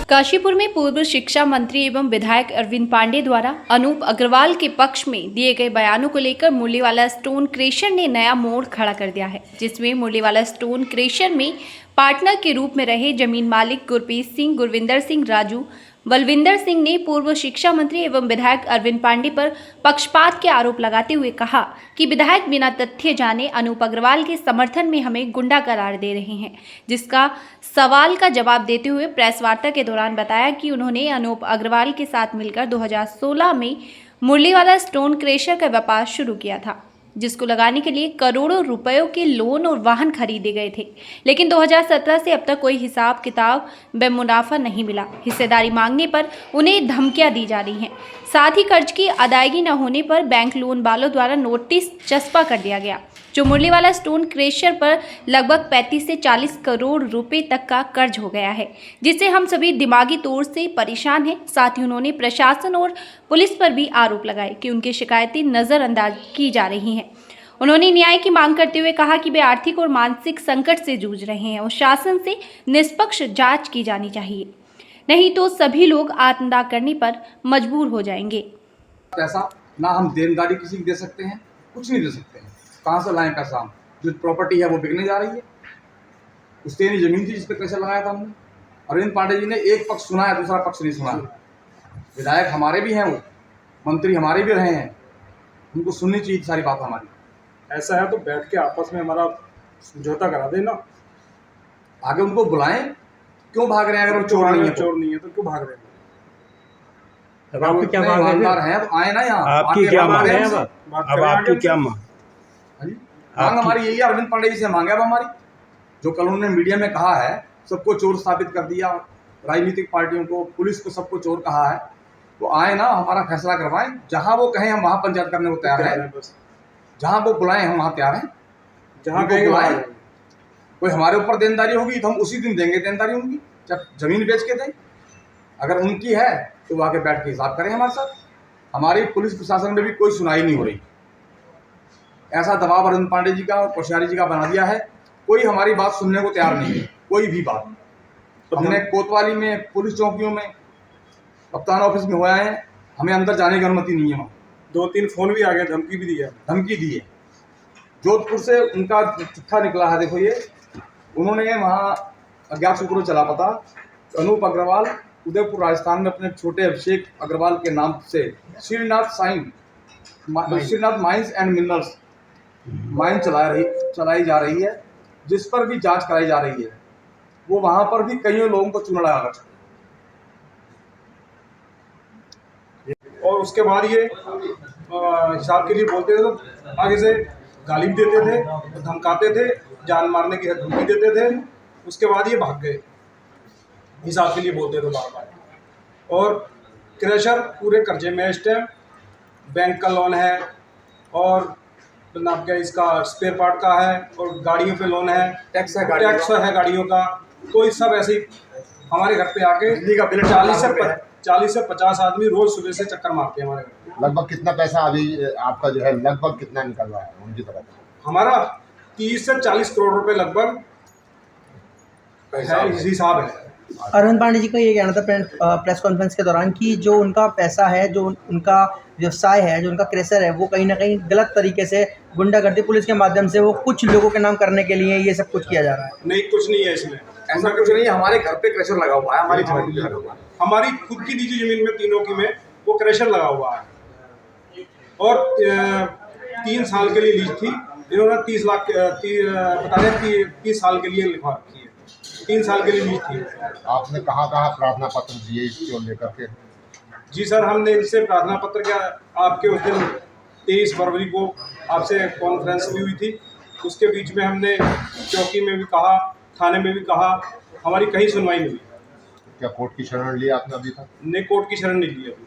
काशीपुर में पूर्व शिक्षा मंत्री एवं विधायक अरविंद पांडे द्वारा अनूप अग्रवाल के पक्ष में दिए गए बयानों को लेकर मुरलीवाला स्टोन क्रेशर ने नया मोड़ खड़ा कर दिया है, जिसमें मुरलीवाला स्टोन क्रेशर में पार्टनर के रूप में रहे जमीन मालिक गुरप्रीत सिंह, गुरविंदर सिंह, राजू, बलविंदर सिंह ने पूर्व शिक्षा मंत्री एवं विधायक अरविंद पांडे पर पक्षपात के आरोप लगाते हुए कहा कि विधायक बिना तथ्य जाने अनूप अग्रवाल के समर्थन में हमें गुंडा करार दे रहे हैं, जिसका सवाल का जवाब देते हुए प्रेस वार्ता के दौरान बताया कि उन्होंने अनूप अग्रवाल के साथ मिलकर 2016 में मुरलीवाला स्टोन क्रेशर का व्यापार शुरू किया था, जिसको लगाने के लिए करोड़ों रुपयों के लोन और वाहन खरीदे गए थे, लेकिन 2017 से अब तक कोई हिसाब किताब व मुनाफा नहीं मिला। हिस्सेदारी मांगने पर उन्हें धमकियां दी जा रही हैं। साथ ही कर्ज की अदायगी न होने पर बैंक लोन वालों द्वारा नोटिस चस्पा कर दिया गया, जो मुरलीवाला स्टोन क्रेशर पर लगभग 35 से 40 करोड़ रुपए तक का कर्ज हो गया है, जिससे हम सभी दिमागी तौर से परेशान हैं। साथ ही उन्होंने प्रशासन और पुलिस पर भी आरोप लगाए कि उनकी शिकायतें नज़रअंदाज की जा रही हैं। उन्होंने न्याय की मांग करते हुए कहा कि वे आर्थिक और मानसिक संकट से जूझ रहे हैं और शासन से निष्पक्ष जांच की जानी चाहिए, नहीं तो सभी लोग आत्मदाह करने पर मजबूर हो जाएंगे। पैसा ना हम देनदारी किसी को दे सकते हैं, कुछ नहीं दे सकते हैं। कहाँ से लाएं पैसा? हम जो प्रॉपर्टी है वो बिकने जा रही है। उस तेरी जमीन थी जिस पर पैसा लगाया था हमने। अरविंद पांडे जी ने एक पक्ष सुना है, दूसरा पक्ष नहीं सुना है। विधायक हमारे भी हैं, वो मंत्री हमारे भी रहे हैं, उनको सुननी चाहिए सारी बात हमारी। ऐसा है तो बैठ के आपस में हमारा समझौता करा देना। आगे उनको बुलाएं। क्यों भाग रहे हैं? अगर वो चोर नहीं है तो क्यों भाग रहे हैं? आपकी क्या ईमानदार है तो आए ना यहाँ। आपकी क्या मांग है? अब आपकी क्या मांग? मांग हमारी यही है, अरविंद पांडे जी से मांगे। अब हमारी जो कल उन्होंने मीडिया में कहा है, सबको चोर स्थापित कर दिया, राजनीतिक पार्टियों को, पुलिस को, सबको चोर कहा है, तो आए ना, हमारा फैसला करवाएं। जहां वो कहें हम वहां पंचायत करने को तैयार हैं। जहां वो बुलाएं हम वहां तैयार हैं। जहां को बुलाएं। कोई हमारे ऊपर देनदारी होगी तो हम उसी दिन देंगे देनदारी उनकी, जब जमीन बेच के दें। अगर उनकी है तो वो आके बैठ के हिसाब करें हमारे साथ। हमारी पुलिस प्रशासन में भी कोई सुनाई नहीं हो रही। ऐसा दबाव अरविंद पांडे जी का और कोश्यारी जी का बना दिया है, कोई हमारी बात सुनने को तैयार नहीं है, कोई भी बात। हमने कोतवाली में, पुलिस चौकियों में, कप्तान ऑफिस में हुआ है, हमें अंदर जाने की अनुमति नहीं है। वहाँ 2-3 फोन भी आ गया, धमकी भी दी है। धमकी दी है। जोधपुर से उनका चिट्ठा निकला है, देखो ये। उन्होंने वहाँ अज्ञात सूत्रों चला पता, अनूप अग्रवाल उदयपुर राजस्थान में अपने छोटे अभिषेक अग्रवाल के नाम से Shrinath mines and minerals mine चलाई जा रही है, जिस पर भी जांच कराई जा रही है। वो वहां पर भी कईयों लोगों को चुना लगा कर। और उसके बाद ये हिसाब के लिए बोलते थे तो आगे से गाली भी देते थे, धमकाते थे, जान मारने की धमकी देते थे। उसके बाद ये भाग गए, हिसाब के लिए बोलते थे बार बार। और क्रेशर पूरे कर्जे में इस टाइम, बैंक का लोन है और नाम क्या इसका स्पेयर पार्ट का है, और गाड़ियों पे लोन है, टैक्स है गाड़ियों का। तो इस सब ऐसे ही हमारे घर पे आके 40 से 50 आदमी रोज सुबह से चक्कर मारते हैं हमारे घर। लगभग कितना पैसा अभी आपका जो है, लगभग कितना निकल रहा है उनकी तरफ? हमारा 30 से 40 करोड़ रुपए लगभग हिसाब है। अरविंद पांडे जी का ये कहना था प्रेस कॉन्फ्रेंस के दौरान कि जो उनका पैसा है, जो उनका व्यवसाय है, जो उनका क्रेशर है, वो कहीं ना कहीं गलत तरीके से गुंडागर्दी पुलिस के माध्यम से वो कुछ लोगों के नाम करने के लिए ये सब कुछ किया जा रहा है। नहीं, कुछ नहीं है इसमें, ऐसा कुछ नहीं है। हमारे घर पे क्रेशर लगा हुआ है, हमारी जमीन पे लगा हुआ है। हमारी खुद की निजी जमीन में, तीनों की में, वो क्रेशर लगा हुआ है। और 3 साल के लिए लीज थी, इन्होंने 30 लाख बता रहे 30 साल के लिए लिखवा रखी है। 3 साल के लिए लीज थी। आपने कहाँ प्रार्थना पत्र दिए इसको लेकर के? जी सर, हमने इनसे प्रार्थना पत्र क्या, आपके उस दिन 23 फरवरी को आपसे कॉन्फ्रेंस भी हुई थी, उसके बीच में हमने चौकी में भी कहा, थाने में भी कहा, हमारी कहीं सुनवाई नहीं हुई। क्या कोर्ट की शरण ली आपने अभी तक? ने कोर्ट की शरण नहीं ली अभी।